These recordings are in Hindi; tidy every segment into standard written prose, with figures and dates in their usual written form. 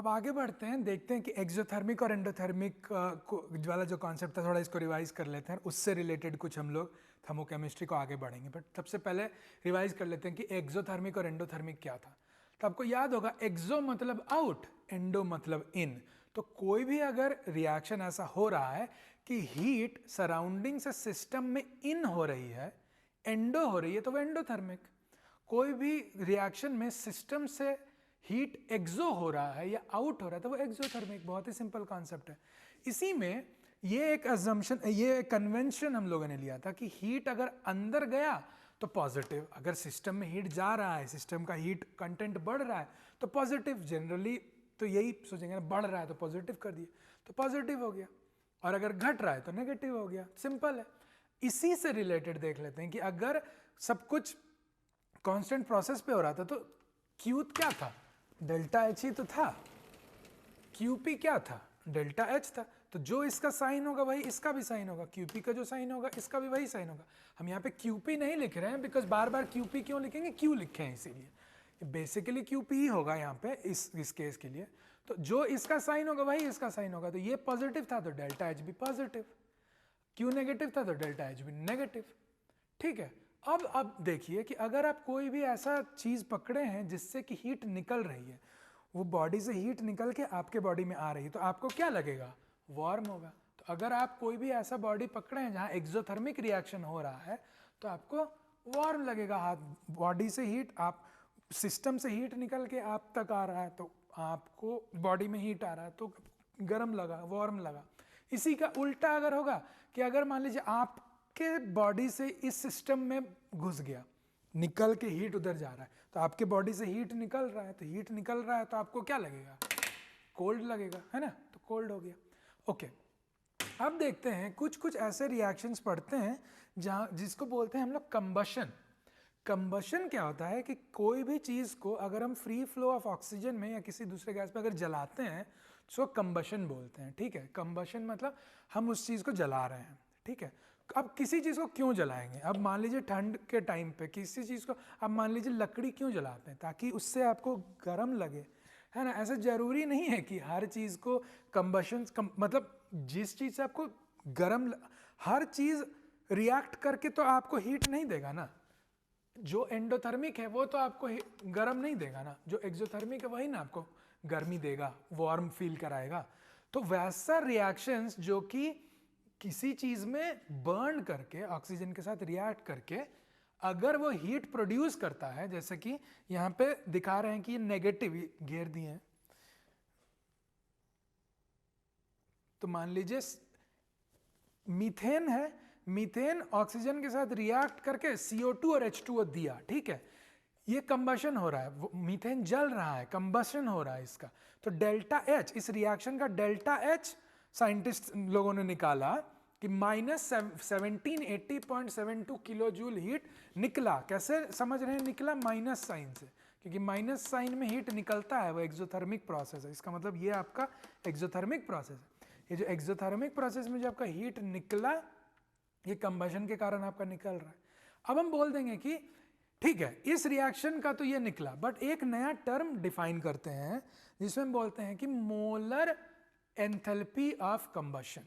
अब आगे बढ़ते हैं, देखते हैं कि एक्सोथर्मिक और एंडोथर्मिक वाला जो कॉन्सेप्ट था थोड़ा इसको रिवाइज कर लेते हैं, उससे रिलेटेड कुछ हम लोग थर्मोकेमिस्ट्री को आगे बढ़ेंगे। बट सबसे पहले रिवाइज कर लेते हैं कि एक्सोथर्मिक और एंडोथर्मिक क्या था। तो आपको याद होगा एक्सो मतलब आउट, एंडो मतलब इन। तो कोई भी अगर रिएक्शन ऐसा हो रहा है कि हीट सराउंडिंग से सिस्टम में इन हो रही है, एंडो हो रही है, तो वो एंडोथर्मिक। कोई भी रिएक्शन में सिस्टम से हीट एक्सो हो रहा है या आउट हो रहा है तो वो एक्सोथर्मिक। बहुत ही सिंपल कॉन्सेप्ट है। इसी में ये एक अजम्पशन, ये कन्वेंशन हम लोगों ने लिया था कि हीट अगर अंदर गया तो पॉजिटिव, अगर सिस्टम में हीट जा रहा है, सिस्टम का हीट कंटेंट बढ़ रहा है तो पॉजिटिव। जनरली तो यही सोचेंगे ना, बढ़ रहा है तो पॉजिटिव कर दिए तो पॉजिटिव हो गया, और अगर घट रहा है तो नेगेटिव हो गया। सिंपल है। इसी से रिलेटेड देख लेते हैं कि अगर सब कुछ कांस्टेंट प्रोसेस पे हो रहा था तो क्यू क्या था, डेल्टा एच ही तो था। क्यूपी क्या था, डेल्टा एच था। तो जो इसका साइन होगा वही इसका भी साइन होगा, क्यूपी का जो साइन होगा इसका भी वही साइन होगा। हम यहाँ पे क्यूपी नहीं लिख रहे हैं बिकॉज बार बार क्यूपी क्यों लिखेंगे, क्यू लिखे हैं इसीलिए। बेसिकली क्यूपी ही होगा यहाँ पे इस केस के लिए। तो जो इसका साइन होगा वही इसका साइन होगा। तो ये पॉजिटिव था तो डेल्टा एच भी पॉजिटिव, क्यू नेगेटिव था तो डेल्टा एच भी नेगेटिव। ठीक है। अब देखिए कि अगर आप कोई भी ऐसा चीज पकड़े हैं जिससे कि हीट निकल रही है, वो बॉडी से हीट निकल के आपके बॉडी में आ रही है, तो आपको क्या लगेगा, वार्म होगा। तो अगर आप कोई भी ऐसा बॉडी पकड़े हैं जहां एक्सोथर्मिक रिएक्शन हो रहा है तो आपको वार्म लगेगा। हाथ बॉडी से हीट, आप सिस्टम से हीट निकल के आप तक आ रहा है तो आपको बॉडी में हीट आ रहा है तो गर्म लगा, वार्म लगा। इसी का उल्टा अगर होगा कि अगर मान लीजिए आपके बॉडी से इस सिस्टम में घुस गया, निकल के हीट उधर जा रहा है, तो आपके बॉडी से हीट निकल रहा है, तो हीट निकल रहा है तो आपको क्या लगेगा, कोल्ड लगेगा, है ना। तो कोल्ड हो गया। ओके। अब देखते हैं कुछ ऐसे रिएक्शंस पढ़ते हैं जहां जिसको बोलते हैं हम लोग कंबशन। कंबशन क्या होता है कि कोई भी चीज को अगर हम फ्री फ्लो ऑफ ऑक्सीजन में या किसी दूसरे गैस में अगर जलाते हैं तो उसको कंबशन बोलते हैं। ठीक है। कंबशन मतलब हम उस चीज को जला रहे हैं। ठीक है। अब किसी चीज को क्यों जलाएंगे, अब मान लीजिए ठंड के टाइम पे किसी चीज को, अब मान लीजिए लकड़ी क्यों जलाते हैं, ताकि उससे आपको गर्म लगे, है ना। ऐसा जरूरी नहीं है कि हर चीज को कंबशन मतलब जिस चीज से आपको गर्म, हर चीज रिएक्ट करके तो आपको हीट नहीं देगा ना। जो एंडोथर्मिक है वो तो आपको गर्म नहीं देगा ना, जो एक्सोथर्मिक है वही ना आपको गर्मी देगा, वार्म फील कराएगा। तो वैसा रिएक्शंस जो कि किसी चीज में बर्न करके ऑक्सीजन के साथ रिएक्ट करके अगर वो हीट प्रोड्यूस करता है, जैसे कि यहां पे दिखा रहे हैं कि ये नेगेटिव घेर दिए हैं, तो मान लीजिए मीथेन है, मीथेन ऑक्सीजन के साथ रिएक्ट करके CO2 और H2O दिया। ठीक है। ये कंबशन हो रहा है, मीथेन जल रहा है, कंबशन हो रहा है इसका। तो डेल्टा एच, इस रिएक्शन का डेल्टा एच साइंटिस्ट लोगों ने निकाला कि -1780.72 किलो जूल हीट निकला। कैसे समझ रहे हैं निकला, माइनस साइन से, क्योंकि माइनस साइन में हीट निकलता है, वो एक्सोथर्मिक प्रोसेस है। इसका मतलब ये आपका एक्सोथर्मिक प्रोसेस है। ये जो एक्सोथर्मिक प्रोसेस में जो आपका हीट निकला, ये कंबशन के कारण आपका निकल रहा है। अब हम बोल देंगे कि ठीक है, इस रिएक्शन का तो ये निकला, बट एक नया टर्म डिफाइन करते हैं जिसमें हम बोलते हैं कि मोलर एंथैल्पी ऑफ कंबशन।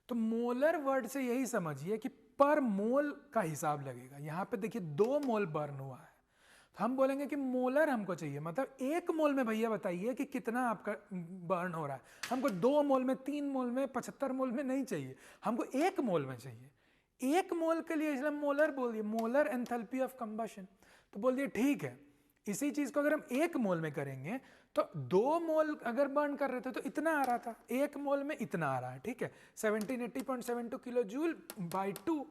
तो मोलर वर्ड से यही समझिए कि पर मोल का हिसाब लगेगा। यहां पे देखिए 2 मोल बर्न हुआ है, तो हम बोलेंगे कि मोलर हमको चाहिए, मतलब 1 मोल में भैया बताइए कि कितना आपका बर्न हो रहा है। हमको 2 मोल में, 3 मोल में, 75 मोल में नहीं चाहिए, हमको 1 मोल में चाहिए। 1 मोल के लिए इसलिए मोलर बोल दिए, मोलर एंथैल्पी ऑफ कंबशन। तो बोल दिए ठीक है, इसी चीज को अगर हम 1 मोल में करेंगे तो 2 मोल अगर बर्न कर रहे थे तो इतना आ रहा था, 1 मोल में इतना आ रहा है। ठीक है। 1780.72 किलो जूल बाई 2,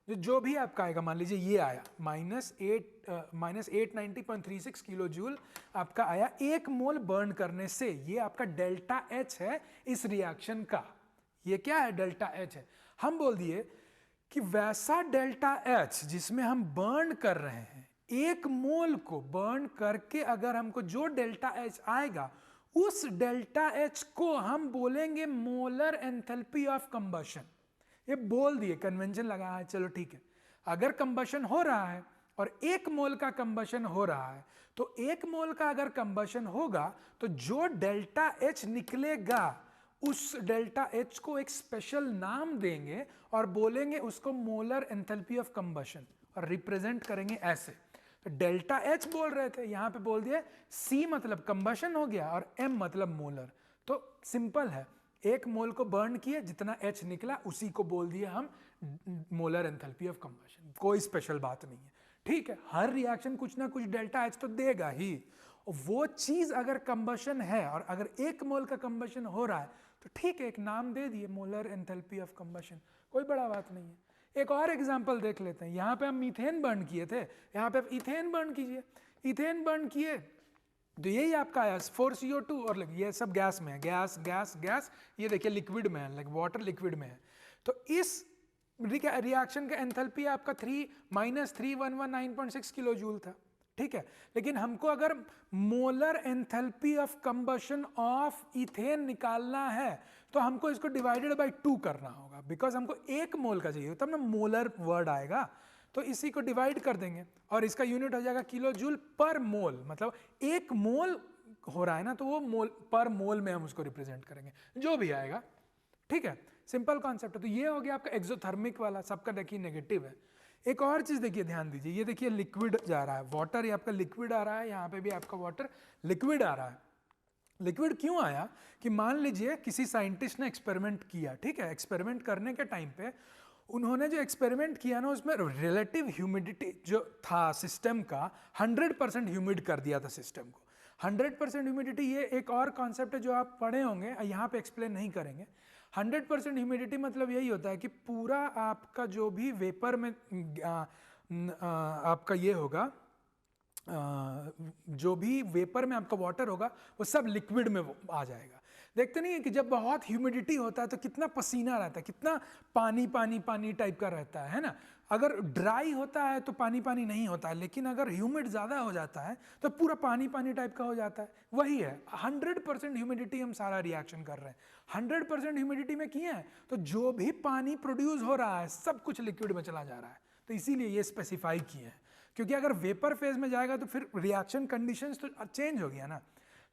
जो भी आपका आएगा, मान लीजिए ये आया -890.36 किलो जूल आपका आया 1 मोल बर्न करने से। ये आपका डेल्टा एच है इस रिएक्शन का। ये क्या है, डेल्टा एच है। हम बोल दिए कि वैसा डेल्टा एच जिसमें हम बर्न कर रहे हैं, 1 मोल को बर्न करके अगर हमको जो डेल्टा एच आएगा, उस डेल्टा एच को हम बोलेंगे मोलर एंथैल्पी ऑफ कंबशन। ये बोल दिए, कन्वेंशन लगा है, चलो ठीक है। अगर कंबशन हो रहा है और 1 मोल का कंबशन हो रहा है, तो 1 मोल का अगर कंबशन होगा तो जो डेल्टा H निकलेगा उस डेल्टा H को एक स्पेशल नाम देंगे और बोलेंगे उसको मोलर एंथैल्पी ऑफ कंबशन और रिप्रेजेंट करेंगे ऐसे। तो डेल्टा H बोल रहे थे, यहां पे बोल दिया C मतलब कंबशन हो गया और M मतलब मोलर। तो सिंपल है, 1 मोल को बर्न किए, जितना H निकला उसी को बोल दिया हम मोलर एंथैल्पी ऑफ कंबशन। कोई स्पेशल बात नहीं है, ठीक है। हर रिएक्शन कुछ ना कुछ डेल्टा H तो देगा ही। वो चीज अगर कंबशन है और अगर 1 मोल का कंबशन हो रहा है तो ठीक है, एक नाम दे दिए मोलर एंथैल्पी ऑफ कंबशन, कोई बड़ा बात नहीं है। एक और एग्जांपल देख लेते हैं। यहाँ पे हम मीथेन बर्न किए थे, यहाँ पे आप इथेन बर्न कीजिए। इथेन बर्न किए तो यही आपका आया 4CO2 और ये सब गैस में है, गैस गैस गैस, ये देखिए लिक्विड में है, लाइक वाटर लिक्विड में है। तो इस रिएक्शन का एंथैल्पी आपका 3-3119.6 किलो जूल था, ठीक है। लेकिन हमको अगर molar enthalpy of combustion of ethane निकालना है तो हमको इसको डिवाइडेड बाय 2 करना होगा, बिकॉज हमको 1 मोल का चाहिए, तब ना मोलर वर्ड आएगा। तो इसी को डिवाइड कर देंगे और इसका यूनिट हो जाएगा किलो जूल पर मोल, मतलब 1 मोल हो रहा है ना, तो वो मोल पर मोल में हम उसको रिप्रेजेंट करेंगे, जो भी आएगा, ठीक है। सिंपल कॉन्सेप्ट है। तो ये हो गया आपका एक्सोथर्मिक वाला, सबका देखिए नेगेटिव है। एक और चीज देखिए, ध्यान दीजिए, ये देखिए लिक्विड जा रहा है, वाटर ये आपका लिक्विड आ रहा है, यहाँ पे भी आपका वाटर लिक्विड आ रहा है। लिक्विड क्यों आया कि मान लीजिए किसी साइंटिस्ट ने एक्सपेरिमेंट किया, ठीक है। एक्सपेरिमेंट करने के टाइम पे उन्होंने जो एक्सपेरिमेंट किया ना, उसमें रिलेटिव ह्यूमिडिटी जो था सिस्टम का 100% ह्यूमिड कर दिया था सिस्टम को। 100% ह्यूमिडिटी ये एक और कॉन्सेप्ट है जो आप पढ़े होंगे, यहाँ पे एक्सप्लेन नहीं करेंगे। 100% ह्यूमिडिटी मतलब यही होता है कि पूरा आपका जो भी वेपर में आपका ये होगा, जो भी वेपर में आपका वाटर होगा वो सब लिक्विड में आ जाएगा। देखते नहीं है कि जब बहुत ह्यूमिडिटी होता है तो कितना पसीना रहता है, कितना पानी पानी पानी टाइप का रहता है ना। अगर ड्राई होता है तो पानी पानी नहीं होता है, लेकिन अगर ह्यूमिड ज़्यादा हो जाता है तो पूरा पानी पानी टाइप का हो जाता है। वही है, 100% ह्यूमिडिटी हम सारा रिएक्शन कर रहे हैं। 100% ह्यूमिडिटी में किए हैं तो जो भी पानी प्रोड्यूस हो रहा है सब कुछ लिक्विड में चला जा रहा है। तो इसीलिए ये स्पेसिफाई किए हैं, क्योंकि अगर वेपर फेज में जाएगा तो फिर रिएक्शन कंडीशंस तो चेंज हो गया ना।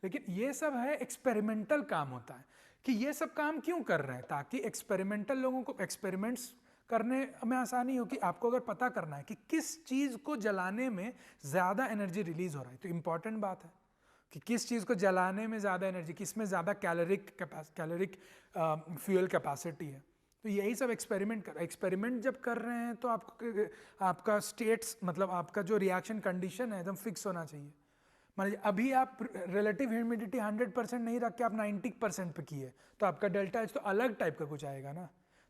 लेकिन ये सब है एक्सपेरिमेंटल काम होता है कि ये सब काम क्यों कर रहे हैं, ताकि एक्सपेरिमेंटल लोगों को एक्सपेरिमेंट्स करने में आसानी हो। कि आपको अगर पता करना है कि किस चीज़ को जलाने में ज़्यादा एनर्जी रिलीज हो रहा है, तो इम्पॉर्टेंट बात है कि किस चीज़ को जलाने में ज़्यादा एनर्जी, किसमें ज़्यादा कैलोरिक फ्यूल कैपेसिटी है। तो यही सब एक्सपेरिमेंट जब कर रहे हैं तो आपका स्टेट्स मतलब आपका जो रिएक्शन कंडीशन है एकदम फिक्स होना चाहिए। मान लीजिए अभी आप रिलेटिव ह्यूमिडिटी 100% नहीं रख के आप 90% पे किए तो आपका डेल्टा एच तो अलग टाइप का कुछ आएगा ना।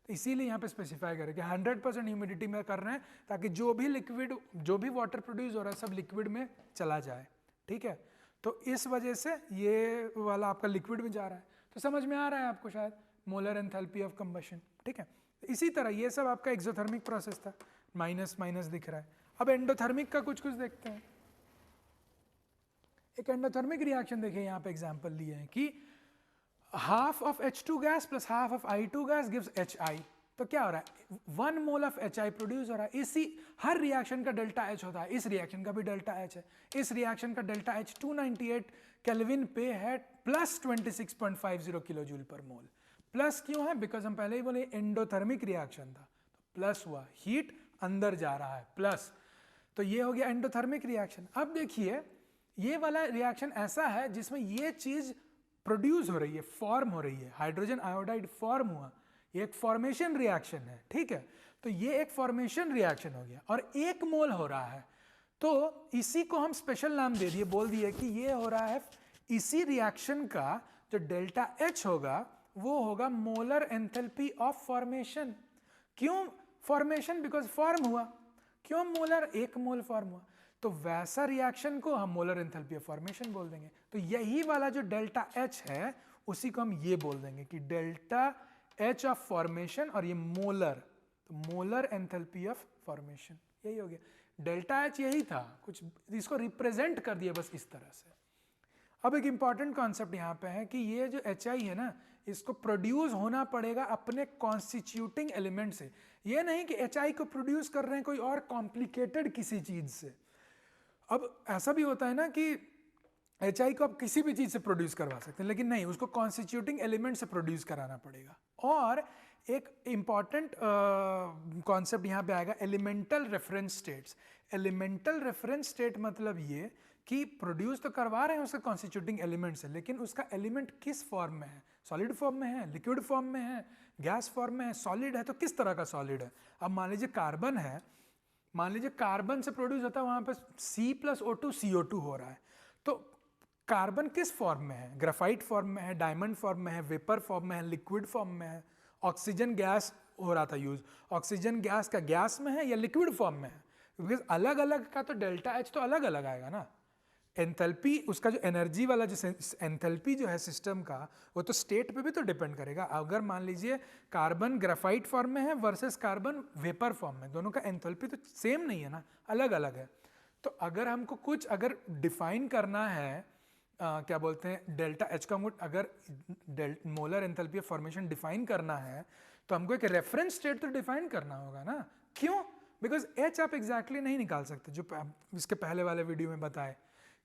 तो इसीलिए यहाँ पे स्पेसिफाई करें कि 100% ह्यूमिडिटी में कर रहे हैं ताकि जो भी लिक्विड, जो भी वाटर प्रोड्यूस हो रहा है सब लिक्विड में चला जाए, ठीक है। तो इस वजह से ये वाला आपका लिक्विड में जा रहा है। तो समझ में आ रहा है आपको शायद मोलर एंथैल्पी ऑफ कंबशन, ठीक है। इसी तरह ये सब आपका एक्सोथर्मिक प्रोसेस था, माइनस माइनस दिख रहा है। अब एंडोथर्मिक का कुछ कुछ देखते हैं। एक एंडोथर्मिक रिएक्शन देखिए, यहाँ पे एग्जांपल लिए हैं कि half of H2 gas plus half of I2 gas gives HI। तो क्या हो रहा है, 1 मोल ऑफ HI प्रोड्यूस हो रहा है। इसी हर रिएक्शन का डेल्टा H होता है, इस रिएक्शन का भी डेल्टा H है। इस रिएक्शन का डेल्टा H 298 केल्विन पे है प्लस 26.50 किलो जूल पर मोल। प्लस क्यों है, बिकॉज हम पहले ही बोले एंडोथर्मिक रिएक्शन था, तो प्लस हुआ, हीट अंदर जा रहा है प्लस। तो ये हो गया एंडोथर्मिक रिएक्शन। अब देखिए ये वाला रिएक्शन ऐसा है जिसमें ये चीज प्रोड्यूस हो रही है, फॉर्म हो रही है, हाइड्रोजन आयोडाइड फॉर्म हुआ, ये एक फॉर्मेशन रिएक्शन है, ठीक है। तो ये एक फॉर्मेशन रिएक्शन हो गया और 1 मोल हो रहा है। तो इसी को हम स्पेशल नाम दे दिए, बोल दिए कि ये हो रहा है, इसी रिएक्शन का जो डेल्टा H होगा वो होगा मोलर एंथैल्पी ऑफ फॉर्मेशन। क्यों फॉर्मेशन, बिकॉज फॉर्म हुआ। क्यों मोलर, 1 मोल फॉर्म हुआ, तो वैसा रिएक्शन को हम मोलर एंथैल्पी ऑफ फॉर्मेशन बोल देंगे। तो यही वाला जो डेल्टा H है उसी को हम ये बोल देंगे कि डेल्टा H ऑफ फॉर्मेशन, और ये मोलर, तो मोलर एंथैल्पी ऑफ फॉर्मेशन यही हो गया। डेल्टा H यही था, कुछ इसको रिप्रेजेंट कर दिया बस इस तरह से। अब एक इंपॉर्टेंट कॉन्सेप्ट यहाँ पे है कि ये जो HI है ना, इसको प्रोड्यूस होना पड़ेगा अपने कॉन्स्टिट्यूटिंग एलिमेंट से। ये नहीं कि HI को प्रोड्यूस कर रहे हैं कोई और कॉम्प्लिकेटेड किसी चीज से। अब ऐसा भी होता है ना कि HI को आप किसी भी चीज से प्रोड्यूस करवा सकते हैं, लेकिन नहीं, उसको कॉन्स्टिट्यूटिंग एलिमेंट से प्रोड्यूस कराना पड़ेगा। और एक इंपॉर्टेंट कॉन्सेप्ट यहाँ पे आएगा, elemental reference states. Elemental reference state मतलब ये कि प्रोड्यूस तो करवा रहे हैं उसके कॉन्स्टिट्यूटिंग एलिमेंट से, लेकिन उसका एलिमेंट किस फॉर्म में है, सॉलिड फॉर्म में है, लिक्विड फॉर्म में है, गैस फॉर्म में है, सॉलिड है, तो किस तरह का सॉलिड है। अब मान लीजिए कार्बन है, मान लीजिए कार्बन से प्रोड्यूस होता है, वहां पर C+O2 CO2 हो रहा है, तो कार्बन किस फॉर्म में है, ग्राफाइट फॉर्म में है, डायमंड फॉर्म में है, वेपर फॉर्म में है, लिक्विड फॉर्म में है। ऑक्सीजन गैस हो रहा था यूज, ऑक्सीजन गैस का गैस में है या लिक्विड फॉर्म में है, बिकॉज अलग अलग का तो डेल्टा H तो अलग अलग आएगा ना। एंथैल्पी, उसका जो एनर्जी वाला जो एंथैल्पी जो है सिस्टम का, वो तो स्टेट पे भी तो डिपेंड करेगा। अगर मान लीजिए कार्बन ग्राफाइट फॉर्म में है वर्सेस कार्बन वेपर फॉर्म में, दोनों का एंथैल्पी तो सेम नहीं है ना, अलग अलग है। तो अगर हमको कुछ अगर डिफाइन करना है, क्या बोलते हैं, डेल्टा H का अगर molar enthalpy of formation define करना है, तो हमको एक रेफरेंस स्टेट तो डिफाइन करना होगा ना। क्यों? बिकॉज H आप एग्जैक्टली नहीं निकाल सकते, जो इसके पहले वाले वीडियो में बताए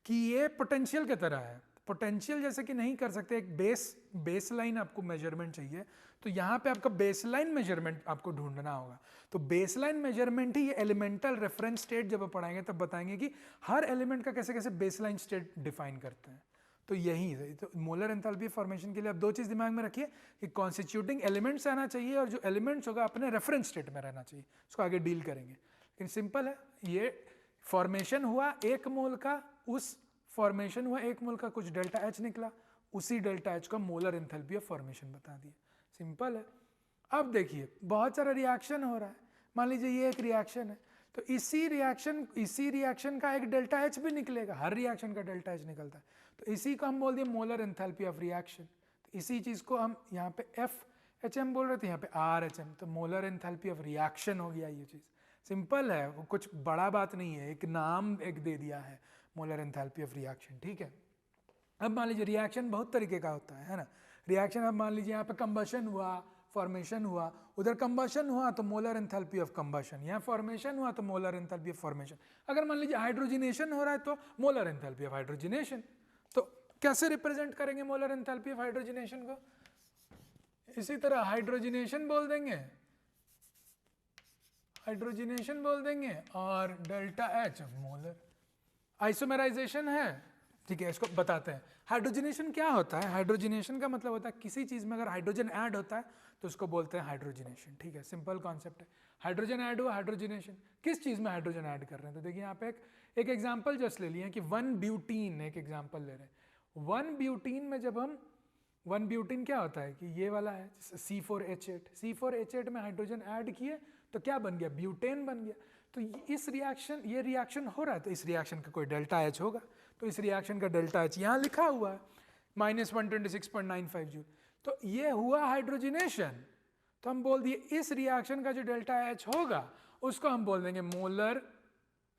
कि ये पोटेंशियल की तरह है। पोटेंशियल जैसे कि नहीं कर सकते, एक बेस लाइन आपको मेजरमेंट चाहिए, तो यहाँ पे आपका बेस लाइन मेजरमेंट आपको ढूंढना होगा। तो बेस लाइन मेजरमेंट ही ये एलिमेंटल रेफरेंस स्टेट जब पढ़ाएंगे तब बताएंगे कि हर एलिमेंट का कैसे कैसे बेस लाइन स्टेट डिफाइन करते हैं। तो यही है। तो मोलर एंथैल्पी फॉर्मेशन के लिए आप दो चीज़ दिमाग में रखिए कि कॉन्स्टिट्यूटिंग एलिमेंट्स आना चाहिए और जो एलिमेंट्स होगा अपने रेफरेंस स्टेट में रहना चाहिए। उसको आगे डील करेंगे, लेकिन सिंपल है। ये फॉर्मेशन हुआ 1 मोल का, उस फॉर्मेशन हुआ 1 मोल का, कुछ डेल्टा H निकला, उसी डेल्टा H का मोलर एंथैल्पी ऑफ फॉर्मेशन बता दिया। सिंपल है। अब देखिए बहुत सारा रिएक्शन हो रहा है, मान लीजिए ये एक रिएक्शन है, तो इसी रिएक्शन का एक डेल्टा H भी निकलेगा, हर रिएक्शन का डेल्टा H निकलता है, तो इसी को हम बोल दिए मोलर एंथैल्पी ऑफ रिएक्शन। तो इसी चीज को हम यहाँ पे FHM बोल रहे थे, यहाँ पे RHM, तो मोलर एंथैल्पी ऑफ रिएक्शन हो गया ये चीज। सिंपल है, वो कुछ बड़ा बात नहीं है, एक नाम एक दे दिया है, मोलर एंथैल्पी ऑफ रिएक्शन, ठीक है। अब मान लीजिए रिएक्शन बहुत तरीके का होता है ना। रिएक्शन अब मान लीजिए यहाँ पे कंबशन हुआ, फॉर्मेशन हुआ, उधर कंबशन हुआ तो मोलर एंथैल्पी ऑफ कंबशन, यहाँ फॉर्मेशन हुआ तो मोलर एंथैल्पी ऑफ फॉर्मेशन। अगर मान लीजिए हाइड्रोजिनेशन हो रहा है तो मोलर एंथैल्पी ऑफ हाइड्रोजिनेशन। तो कैसे रिप्रेजेंट करेंगे मोलर एंथैल्पी ऑफ हाइड्रोजिनेशन को? इसी तरह हाइड्रोजिनेशन बोल देंगे, हाइड्रोजिनेशन बोल देंगे, और डेल्टा H मोलर। आइसोमेराइजेशन है, ठीक है, इसको बताते हैं। हाइड्रोजिनेशन क्या होता है? हाइड्रोजिनेशन का मतलब होता है किसी चीज में अगर हाइड्रोजन ऐड होता है तो उसको बोलते हैं हाइड्रोजिनेशन, ठीक है, सिंपल कॉन्सेप्ट है। हाइड्रोजन ऐड हुआ, हाइड्रोजिनेशन। किस चीज में हाइड्रोजन ऐड कर रहे हैं? तो देखिए यहाँ पे एक एग्जांपल जस्ट ले लिए कि 1-ब्यूटीन, एक एग्जांपल ले रहे हैं। 1-ब्यूटीन में जब हम 1-ब्यूटीन क्या होता है कि ये वाला है C4H8, C4H8 में हाइड्रोजन ऐड किए तो क्या बन गया? ब्यूटेन बन गया। तो ये रिएक्शन हो रहा है, तो इस रिएक्शन का कोई डेल्टा H होगा, तो इस रिएक्शन का डेल्टा H यहाँ लिखा हुआ है -126.95 जूल। तो ये हुआ हाइड्रोजिनेशन, तो हम बोल दिए इस रिएक्शन का जो डेल्टा H होगा उसको हम बोल देंगे मोलर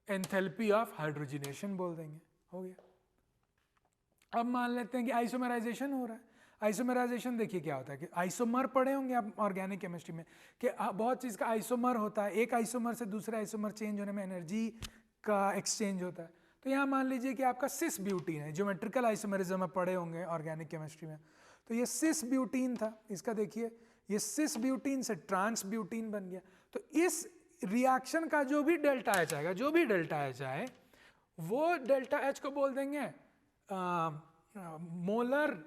एंथैल्पी ऑफ हाइड्रोजिनेशन बोल देंगे, हो गया। अब मान लेते हैं कि आइसोमेराइजेशन हो रहा है। आइसोमेराइजेशन देखिए क्या होता है कि आइसोमर पढ़े होंगे आप ऑर्गेनिक केमिस्ट्री में कि बहुत चीज़ का आइसोमर होता है, एक आइसोमर से दूसरे आइसोमर चेंज होने में एनर्जी का एक्सचेंज होता है। तो यहाँ मान लीजिए कि आपका सिस ब्यूटीन है, ज्योमेट्रिकल आइसोमेरिज्म में पढ़े होंगे ऑर्गेनिक केमिस्ट्री में। तो ये सिस ब्यूटीन था, इसका देखिए ये सिस ब्यूटीन से ट्रांस ब्यूटीन बन गया। तो इस रिएक्शन का जो भी डेल्टा H आएगा, जो भी डेल्टा H आए, वो डेल्टा H को बोल देंगे मोलर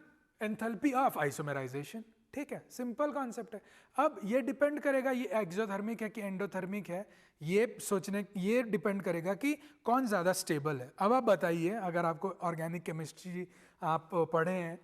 एंथैल्पी ऑफ आइसोमेराइजेशन, ठीक है, सिंपल कॉन्सेप्ट है। अब ये डिपेंड करेगा ये एक्सोथर्मिक है कि एंडोथर्मिक है, ये डिपेंड करेगा कि कौन ज़्यादा स्टेबल है। अब आप बताइए, अगर आपको ऑर्गेनिक केमिस्ट्री आप पढ़े हैं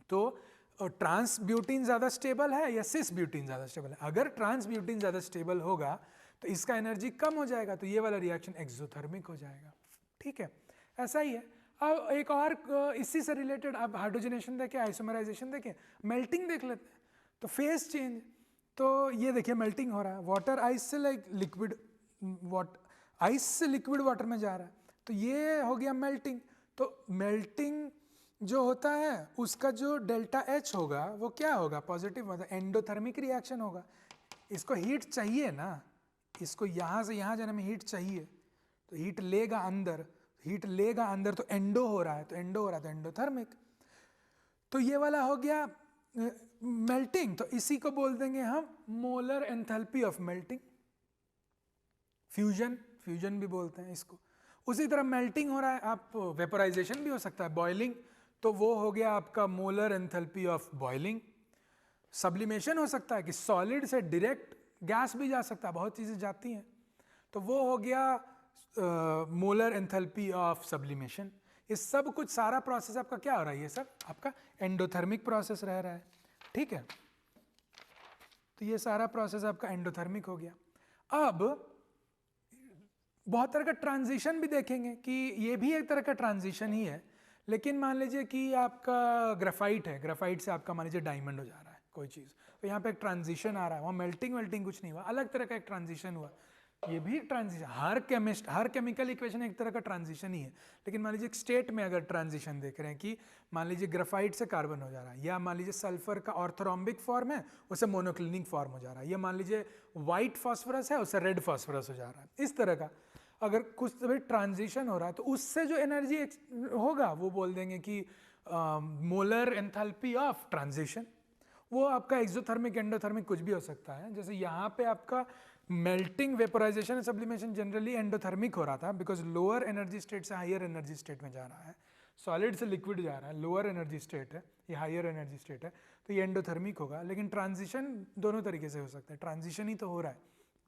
तो ट्रांस ब्यूटीन ज़्यादा स्टेबल है या सिस ब्यूटीन ज़्यादा स्टेबल है? अगर ट्रांस ब्यूटीन ज़्यादा स्टेबल होगा तो इसका एनर्जी कम हो जाएगा, तो ये वाला रिएक्शन एक्सोथर्मिक हो जाएगा, ठीक है, ऐसा ही है। अब एक और इसी से रिलेटेड, अब हाइड्रोजनेशन देखें, आइसोमराइजेशन देखें, मेल्टिंग देख लेते हैं। तो फेज चेंज, तो ये देखिए मेल्टिंग हो रहा है, वाटर आइस से लिक्विड आइस से लिक्विड वाटर में जा रहा है, तो ये हो गया मेल्टिंग। तो मेल्टिंग जो होता है उसका जो डेल्टा एच होगा वो क्या होगा, पॉजिटिव, मतलब एंडोथर्मिक रिएक्शन होगा। इसको हीट चाहिए ना, इसको यहाँ से यहाँ जाने में हीट चाहिए, तो हीट लेगा अंदर, हीट लेगा अंदर, तो एंडो हो रहा है, तो एंडो हो रहा है तो एंडोथर्मिक। तो ये वाला हो गया मेल्टिंग, तो इसी को बोल देंगे हम molar enthalpy of melting. Fusion, fusion भी बोलते हैं इसको। उसी तरह मेल्टिंग हो रहा है, आप वेपोराइजेशन भी हो सकता है, बॉइलिंग, तो वो हो गया आपका molar enthalpy of boiling. Sublimation हो सकता है कि सॉलिड से डायरेक्ट गैस भी जा सकता है, बहुत चीज़ें जाती हैं, तो वो हो गया मोलर एंथैल्पी ऑफ सब्लिमेशन। ये सब कुछ सारा प्रोसेस आपका क्या हो रहा है, ये सब आपका एंडोथर्मिक प्रोसेस रह रहा है, ठीक है। तो ये सारा प्रोसेस आपका एंडोथर्मिक हो गया। अब बहुत तरह का ट्रांजिशन भी देखेंगे कि ये भी एक तरह का ट्रांजिशन ही है, लेकिन मान लीजिए कि आपका ग्राफाइट है, ग्राफाइट से आपका मान लीजिए डायमंड हो जा रहा है कोई चीज़, तो यहाँ पे एक ट्रांजिशन आ रहा है, वहाँ मेल्टिंग वेल्टिंग कुछ नहीं हुआ, अलग तरह का एक ट्रांजिशन हुआ। ये भी ट्रांजिशन, हर केमिकल इक्वेशन एक तरह का ट्रांजिशन ही है। लेकिन मान लीजिए एक स्टेट में अगर ट्रांजिशन देख रहे हैं कि मान लीजिए ग्राफाइट से कार्बन हो जा रहा है, या मान लीजिए सल्फर का ऑर्थोरोम्बिक फॉर्म है उससे मोनोक्लिनिक फॉर्म हो जा रहा है, या मान लीजिए व्हाइट फॉस्फोरस है उससे रेड फॉस्फोरस हो जा रहा है, इस तरह का अगर कुछ भी ट्रांजिशन हो रहा है तो उससे जो एनर्जी होगा वो बोल देंगे कि मोलर एंथैल्पी ऑफ ट्रांजिशन। वो आपका एक्सोथर्मिक, एंडोथर्मिक कुछ भी हो सकता है। जैसे यहाँ पे आपका melting, vaporisation and sublimation generally endothermic हो रहा था, बिकॉज लोअर एनर्जी स्टेट से हायर एनर्जी स्टेट में जा रहा है, सॉलिड से लिक्विड जा रहा है, लोअर एनर्जी स्टेट है, ये हायर एनर्जी स्टेट है, तो ये एंडोथर्मिक होगा। लेकिन ट्रांजिशन दोनों तरीके से हो सकता है, ट्रांजिशन ही तो हो रहा है,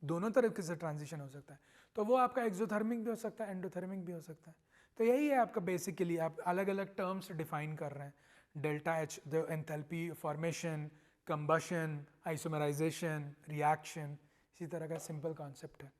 दोनों तरीके से ट्रांजिशन हो सकता है, तो वो आपका एक्सोथर्मिक भी हो सकता है, एंडोथर्मिक भी हो सकता है। तो यही है आपका बेसिकली, आप अलग अलग टर्म्स डिफाइन कर रहे हैं, delta H the enthalpy formation, combustion, isomerisation, reaction, इसी तरह का सिंपल कॉन्सेप्ट है।